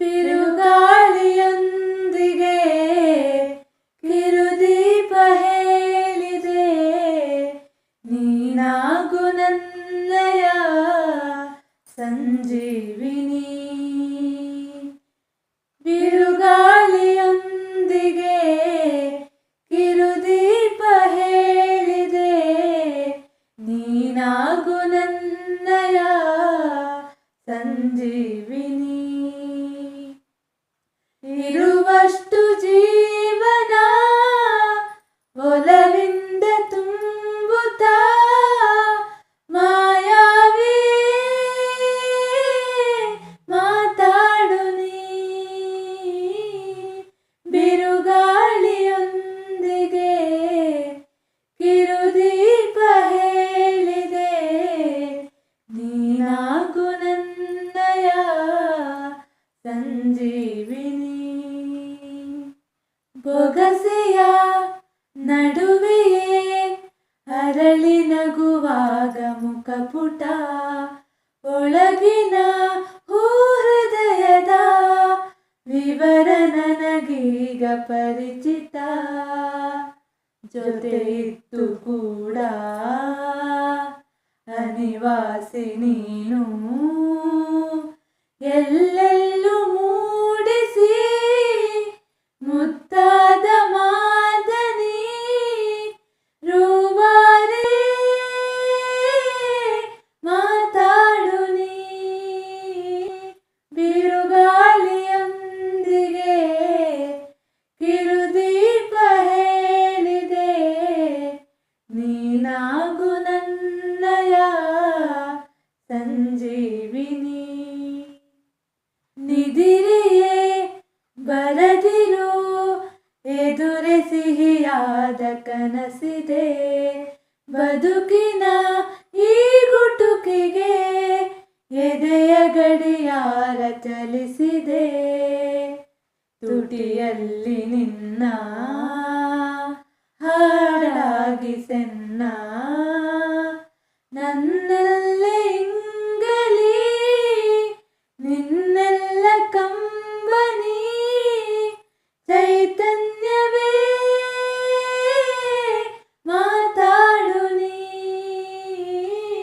ಬಿರುಗಾಳಿಯೊಂದಿಗೆ ಕಿರುದೀಪ ಹೇಳಿದೆ, ನೀನಾಗು ನನ್ನಯ ಸಂಜೀವಿನಿ. ಬಿರುಗಾಳಿಯೊಂದಿಗೆ ಕಿರುದೀಪ ಹೇಳಿದೆ, ನೀನಾಗು ನನ್ನಯ ಸಂಜೀವಿನಿ. ಇರುವಷ್ಟು ಜೀವನ ಒಲವಿಂದ ತುಂಬುತ್ತಾ ಮಾಯಾವಿ ಮಾತಾಡು ನೀ. ಬಿರುಗಾಳಿಯೊಂದಿಗೆ ಕಿರುದೀಪ ಹೇಳಿದೆ, ನೀನಾಗು ನನ್ನಯ ಸಂಜೀವಿನಿ. ಬೊಗಸೆಯ ನಡುವೆಯೇ ಅರಳಿ ನಗುವಾಗ ಮುಖಪುಟ, ಒಳಗಿನ ಹೃದಯದ ವಿವರ ನನಗೀಗ ಪರಿಚಿತ. ಜೊತೆ ಇತ್ತು ಕೂಡ ಅನಿವಾಸಿ ನೀನು, ಎಲ್ಲೆಲ್ಲೂ ಮೂಡಿಸಿ ಮುದ್ದಾದ ಮಾದನಿ. ರೂವಾರಿ ಮಾತಾಡು ನೀ. ಬಿರುಗಾಳಿಯೊಂದಿಗೆ ಕಿರುದೀಪ ಹೇಳಿದೆ, ನೀನಾಗು ನನ್ನಯ ಸಂಜೀವಿನಿ. ನಿದಿರೆಯೇ ಬರದಿರು, ಎದುರೆ ಸಿಹಿಯಾದ ಕನಸಿದೆ. ಬದುಕಿನ ಈ ಗುಟುಕಿಗೆ ಎದೆಯ ಗಡಿಯಾರ ಚಲಿಸಿದೆ. ತುಟಿಯಲ್ಲಿ ನಿನ್ನ ಹಾಡಾಗಿ ಸೆನ್ನ